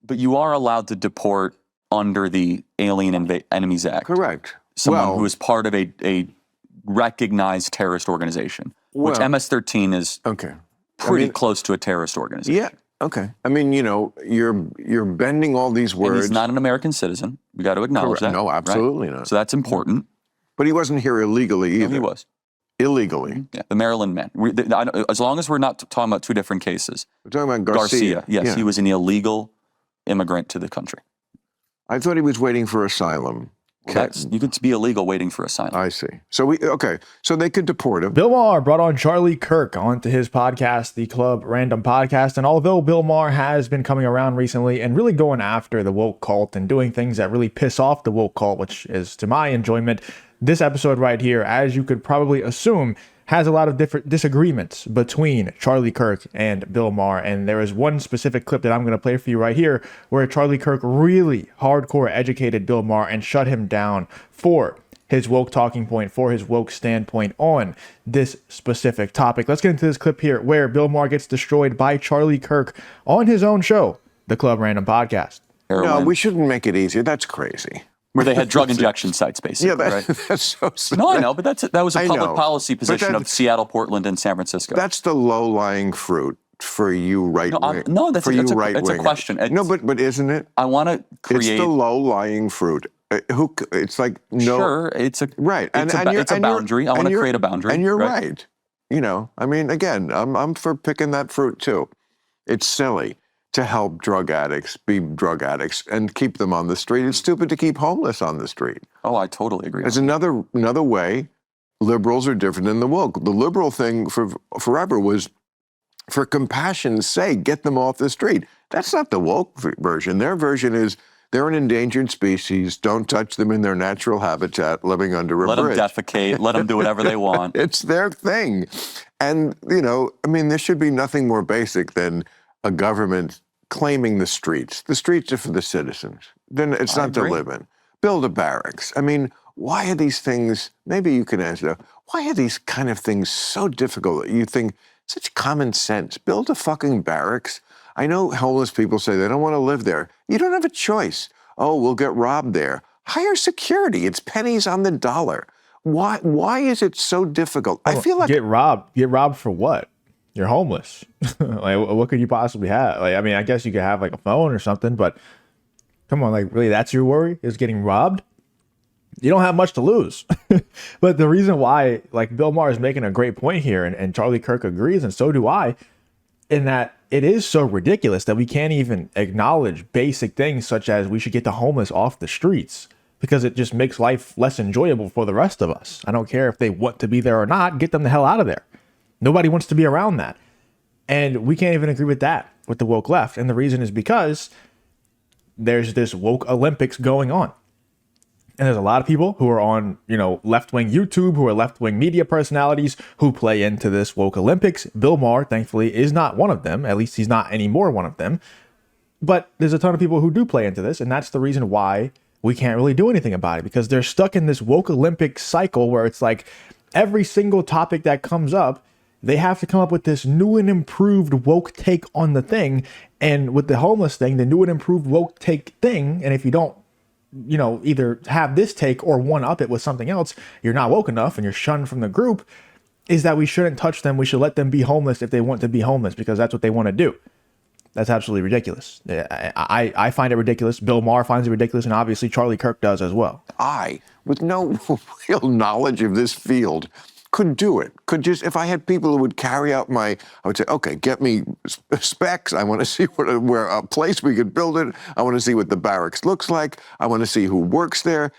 But you are allowed to deport under the Alien Enemies Act. Correct. Someone who is part of a recognized terrorist organization, which MS-13 is pretty close to a terrorist organization. Yeah. Okay. I mean, you're bending all these words. And he's not an American citizen. We got to acknowledge that. No, absolutely right? not. So that's important. But he wasn't here illegally either. No, he was. Illegally. Yeah, the Maryland man. As long as we're not talking about two different cases. We're talking about Garcia. Yes, he was an illegal immigrant to the country. I thought he was waiting for asylum. You could be illegal waiting for asylum. I see. So so they could deport him. Bill Maher brought on Charlie Kirk onto his podcast, the Club Random Podcast. And although Bill Maher has been coming around recently and really going after the woke cult and doing things that really piss off the woke cult, which is to my enjoyment, this episode right here, as you could probably assume, has a lot of different disagreements between Charlie Kirk and Bill Maher. And there is one specific clip that I'm going to play for you right here where Charlie Kirk really hardcore educated Bill Maher and shut him down for his woke talking point, for his woke standpoint on this specific topic. Let's get into this clip here where Bill Maher gets destroyed by Charlie Kirk on his own show, the Club Random Podcast. No, we shouldn't make it easier. That's crazy. Where they had drug injection sites, basically, right? That's so sad. No, I know, but that was a public policy position of Seattle, Portland, and San Francisco. That's the low-lying fruit for you right-wing. No, that's a question. No, but isn't it? I want to create... It's the low-lying fruit. It's like no... Sure, it's a... Right. It's a boundary. I want to create a boundary. And you're right. I mean, again, I'm for picking that fruit, too. It's silly to help drug addicts be drug addicts and keep them on the street. It's stupid to keep homeless on the street. Oh, I totally agree. There's another way. Liberals are different than the woke. The liberal thing forever was, for compassion's sake, get them off the street. That's not the woke version. Their version is they're an endangered species. Don't touch them in their natural habitat, living under a bridge. Let them defecate. Let them do whatever they want. It's their thing. And, I mean, there should be nothing more basic than a government claiming the streets. The streets are for the citizens. Then it's not to live in. Build a barracks. I mean, why are these things, maybe you can answer that, why are these kind of things so difficult? You think, such common sense. Build a fucking barracks. I know homeless people say they don't want to live there. You don't have a choice. Oh, we'll get robbed there. Hire security. It's pennies on the dollar. Why is it so difficult? I feel like... Get robbed. Get robbed for what? You're homeless. Like, what could you possibly have? Like, I mean, I guess you could have like a phone or something, but come on, like, really, that's your worry, is getting robbed? You don't have much to lose. But the reason why, like, Bill Maher is making a great point here, and Charlie Kirk agrees, and so do I, in that it is so ridiculous that we can't even acknowledge basic things such as we should get the homeless off the streets, because it just makes life less enjoyable for the rest of us. I don't care if they want to be there or not, get them the hell out of there. Nobody wants to be around that. And we can't even agree with that with the woke left. And the reason is because there's this woke Olympics going on. And there's a lot of people who are on, left-wing YouTube, who are left-wing media personalities who play into this woke Olympics. Bill Maher, thankfully, is not one of them. At least he's not anymore one of them. But there's a ton of people who do play into this. And that's the reason why we can't really do anything about it, because they're stuck in this woke Olympic cycle where it's like every single topic that comes up, they have to come up with this new and improved woke take on the thing. And with the homeless thing, the new and improved woke take thing, and if you don't, either have this take or one up it with something else, you're not woke enough and you're shunned from the group, is that we shouldn't touch them. We should let them be homeless if they want to be homeless, because that's what they want to do. That's absolutely ridiculous. I find it ridiculous. Bill Maher finds it ridiculous. And obviously Charlie Kirk does as well. I, with no real knowledge of this field, could do it. If I had people who would carry out I would say, okay, get me specs. I want to see where a place we could build it. I want to see what the barracks looks like. I want to see who works there.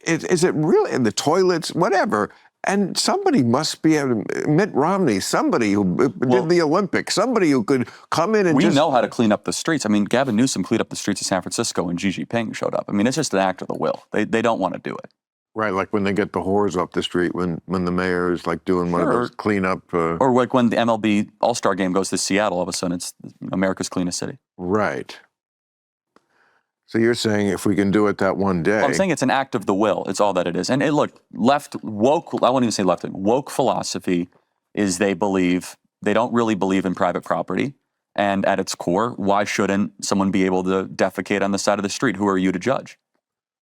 Is it really in the toilets, whatever? And somebody must be, Mitt Romney, somebody who did the Olympics, somebody who could come in and We know how to clean up the streets. I mean, Gavin Newsom cleaned up the streets of San Francisco when Xi Jinping showed up. I mean, it's just an act of the will. They don't want to do it. Right, like when they get the whores off the street, when the mayor is like doing one of those cleanup. Or like when the MLB All-Star Game goes to Seattle, all of a sudden it's America's cleanest city. Right. So you're saying if we can do it that one day. Well, I'm saying it's an act of the will. It's all that it is. And look, woke, I won't even say left, woke philosophy is they don't really believe in private property. And at its core, why shouldn't someone be able to defecate on the side of the street? Who are you to judge?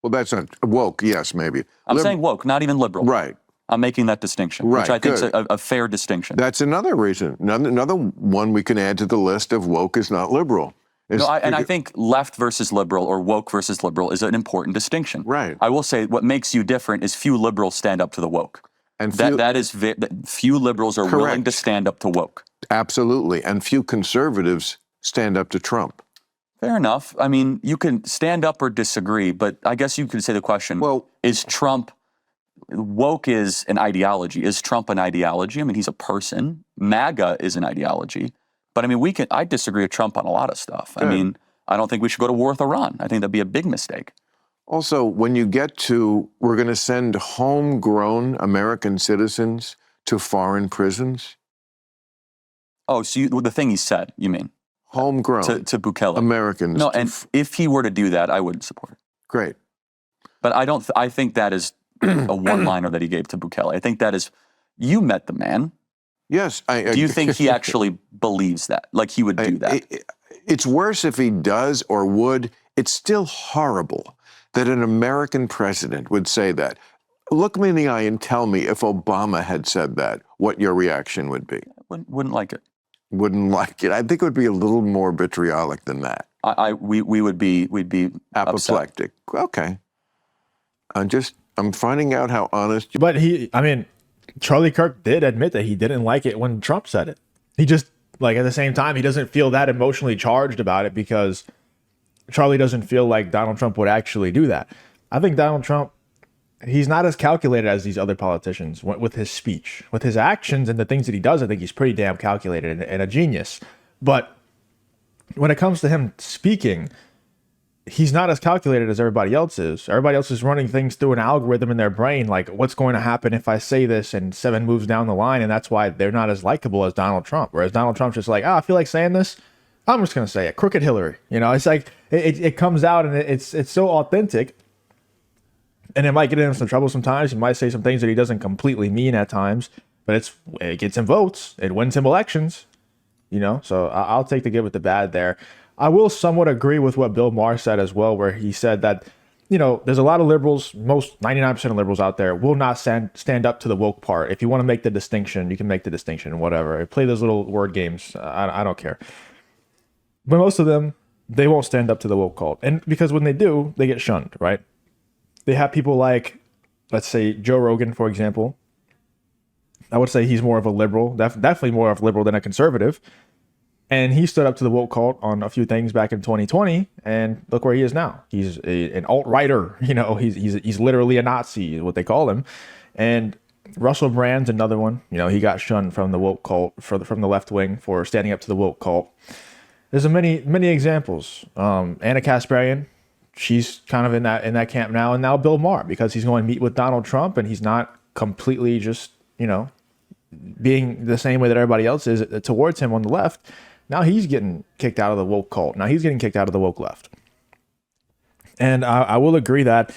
Well, that's not woke. Yes, maybe. I'm saying woke, not even liberal. Right. I'm making that distinction, which I think is a fair distinction. That's another reason. Another one we can add to the list of woke is not liberal. And I think left versus liberal or woke versus liberal is an important distinction. Right. I will say what makes you different is few liberals stand up to the woke. And few liberals are willing to stand up to woke. Absolutely. And few conservatives stand up to Trump. Fair enough. I mean, you can stand up or disagree, but I guess you could say the question, is Trump, woke is an ideology. Is Trump an ideology? I mean, he's a person. MAGA is an ideology. But I mean, I disagree with Trump on a lot of stuff. I mean, I don't think we should go to war with Iran. I think that'd be a big mistake. Also, when you get to, we're going to send homegrown American citizens to foreign prisons. Oh, so the thing he said, you mean? Homegrown. To Bukele. Americans. No, and if he were to do that, I wouldn't support it. Great. But I think that is a one-liner that he gave to Bukele. I think that is, you met the man. Yes. Do you think he actually believes that? Like he would do that? It's worse if he does or would. It's still horrible that an American president would say that. Look me in the eye and tell me if Obama had said that, what your reaction would be. Wouldn't like it. Wouldn't like it. I think it would be a little more vitriolic than that. We'd be apoplectic. Upset. Okay. I'm finding out how honest you. But Charlie Kirk did admit that he didn't like it when Trump said it. He just, like, at the same time, he doesn't feel that emotionally charged about it because Charlie doesn't feel like Donald Trump would actually do that. I think Donald Trump, he's not as calculated as these other politicians with his speech. With his actions and the things that he does, I think he's pretty damn calculated and a genius. But when it comes to him speaking, he's not as calculated as everybody else is. Everybody else is running things through an algorithm in their brain, like what's going to happen if I say this and 7 moves down the line, and that's why they're not as likable as Donald Trump. Whereas Donald Trump's just like, I feel like saying this, I'm just going to say it. Crooked Hillary. You know, it's like it comes out and it's so authentic. And it might get him some trouble sometimes. He might say some things that he doesn't completely mean at times, but it gets him votes. It wins him elections. You know, so I'll take the good with the bad there. I will somewhat agree with what Bill Maher said as well, where he said that, you know, there's a lot of liberals, most 99% of liberals out there will not stand up to the woke part. If you want to make the distinction, you can make the distinction, whatever. Play those little word games. I don't care. But most of them, they won't stand up to the woke cult. And because when they do, they get shunned, right? They have people like, let's say, Joe Rogan, for example. I would say he's more of a liberal, definitely more of a liberal than a conservative. And he stood up to the woke cult on a few things back in 2020, and look where he is now. He's an alt-righter, you know. He's literally a Nazi, is what they call him. And Russell Brand's another one. You know, he got shunned from the woke cult from the left wing for standing up to the woke cult. There's many examples. Anna Kasparian, she's kind of in that camp now, and now Bill Maher, because he's going to meet with Donald Trump, and he's not completely just, you know, being the same way that everybody else is towards him on the left. Now he's getting kicked out of the woke cult. Now he's getting kicked out of the woke left. And I will agree that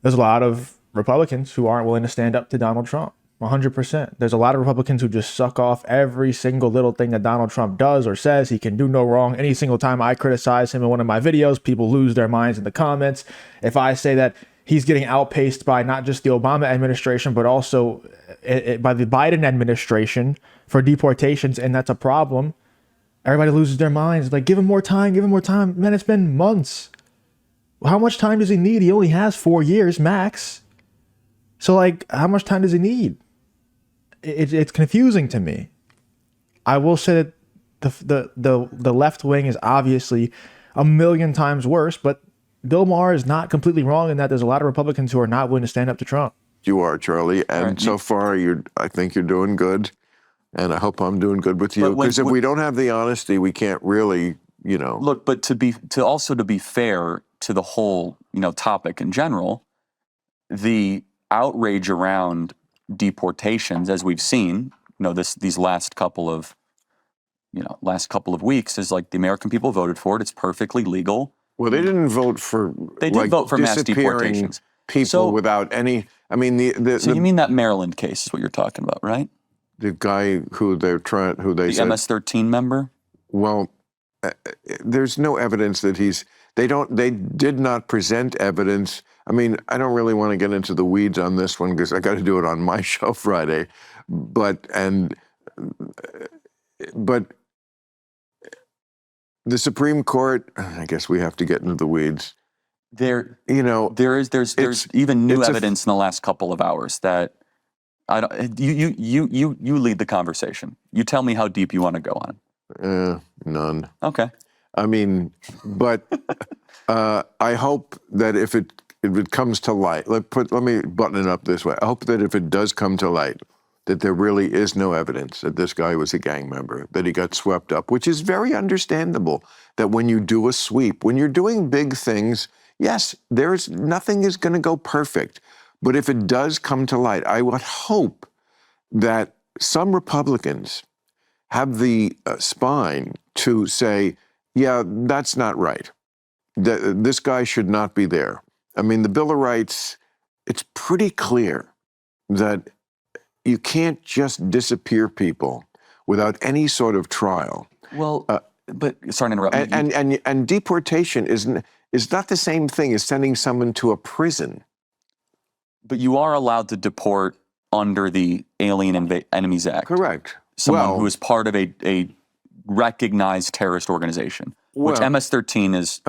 there's a lot of Republicans who aren't willing to stand up to Donald Trump. 100%. There's a lot of Republicans who just suck off every single little thing that Donald Trump does or says. He can do no wrong. Any single time I criticize him in one of my videos, people lose their minds in the comments. If I say that he's getting outpaced by not just the Obama administration, but also by the Biden administration for deportations, and that's a problem, everybody loses their minds. Like, give him more time, give him more time. Man, it's been months. How much time does he need? He only has 4 years max. So, like, how much time does he need? It's confusing to me. I will say that the left wing is obviously a million times worse, but Bill Maher is not completely wrong in that there's a lot of Republicans who are not willing to stand up to Trump. You are, Charlie, and so far I think you're doing good, and I hope I'm doing good with you. Because if we don't have the honesty, we can't really, you know. Look, but to be fair to the whole, you know, topic in general, the outrage around deportations, as we've seen, you know, these last couple of weeks, is like the American people voted for it. It's perfectly legal. Well, they didn't vote for. They did vote for mass deportations. People without any. I mean, so you mean that Maryland case is what you're talking about, right? The guy who the MS-13 member. Well, there's no evidence that they did not present evidence. I mean, I don't really want to get into the weeds on this one because I got to do it on my show Friday, but the Supreme Court, I guess we have to get into the weeds. There's even new evidence in the last couple of hours that you lead the conversation. You tell me how deep you want to go on it. None. Okay. I mean, but I hope that if it comes to light, let me button it up this way. I hope that if it does come to light, that there really is no evidence that this guy was a gang member, that he got swept up, which is very understandable. That when you do a sweep, when you're doing big things, yes, nothing is going to go perfect. But if it does come to light, I would hope that some Republicans have the spine to say, yeah, that's not right. This guy should not be there. I mean, the Bill of Rights, it's pretty clear that you can't just disappear people without any sort of trial. Well, but sorry to interrupt. And deportation is not the same thing as sending someone to a prison. But you are allowed to deport under the Alien Enemies Act. Correct. Someone who is part of a recognized terrorist organization, which MS-13 is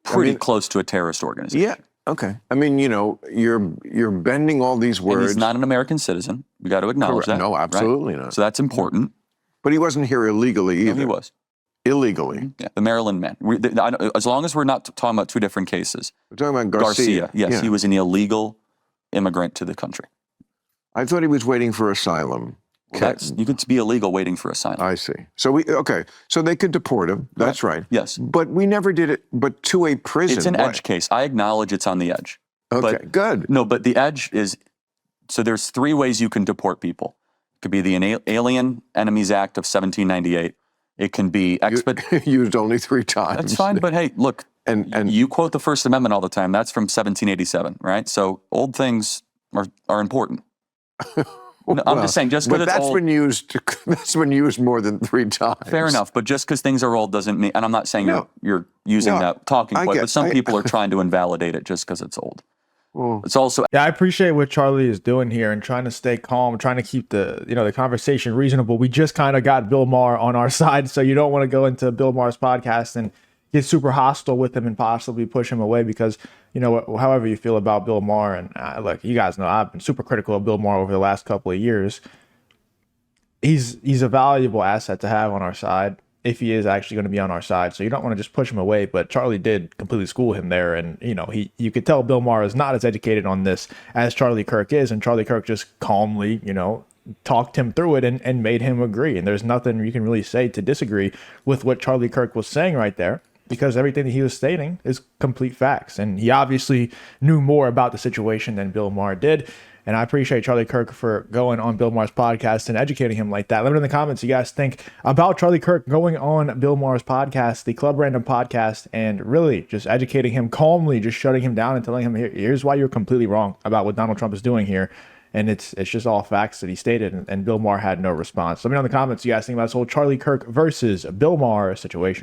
pretty close to a terrorist organization. Yeah. Okay. I mean, you're bending all these words. And he's not an American citizen. We got to acknowledge that. No, absolutely right? not. So that's important. But he wasn't here illegally either. No, he was. Illegally. Yeah, the Maryland man. As long as we're not talking about two different cases. We're talking about Garcia. Yes, yeah. He was an illegal immigrant to the country. I thought he was waiting for asylum. Well, you could be illegal waiting for asylum. I see. So so they could deport him. That's right. Yes. But we never did it, but to a prison. It's an edge case. I acknowledge it's on the edge. Okay, good. No, but the edge is, so there's three ways you can deport people. It could be the Alien Enemies Act of 1798. It can be used only 3 times. That's fine, but hey, look, and you quote the First Amendment all the time. That's from 1787, right? So old things are important. No, I'm just saying, just because it's old. That's been used more than 3 times. Fair enough, but just because things are old doesn't mean, and I'm not saying you're using that talking point, but some people are trying to invalidate it just because it's old. Well, it's also I appreciate what Charlie is doing here and trying to stay calm, trying to keep the conversation reasonable. We just kind of got Bill Maher on our side, so you don't want to go into Bill Maher's podcast and get super hostile with him and possibly push him away because, however you feel about Bill Maher, and look, you guys know I've been super critical of Bill Maher over the last couple of years. He's a valuable asset to have on our side if he is actually going to be on our side. So you don't want to just push him away, but Charlie did completely school him there. And, you could tell Bill Maher is not as educated on this as Charlie Kirk is. And Charlie Kirk just calmly, talked him through it and made him agree. And there's nothing you can really say to disagree with what Charlie Kirk was saying right there, because everything that he was stating is complete facts. And he obviously knew more about the situation than Bill Maher did. And I appreciate Charlie Kirk for going on Bill Maher's podcast and educating him like that. Let me know in the comments what you guys think about Charlie Kirk going on Bill Maher's podcast, the Club Random podcast, and really just educating him calmly, just shutting him down and telling him, here's why you're completely wrong about what Donald Trump is doing here. And it's just all facts that he stated, and Bill Maher had no response. Let me know in the comments what you guys think about this whole Charlie Kirk versus Bill Maher situation.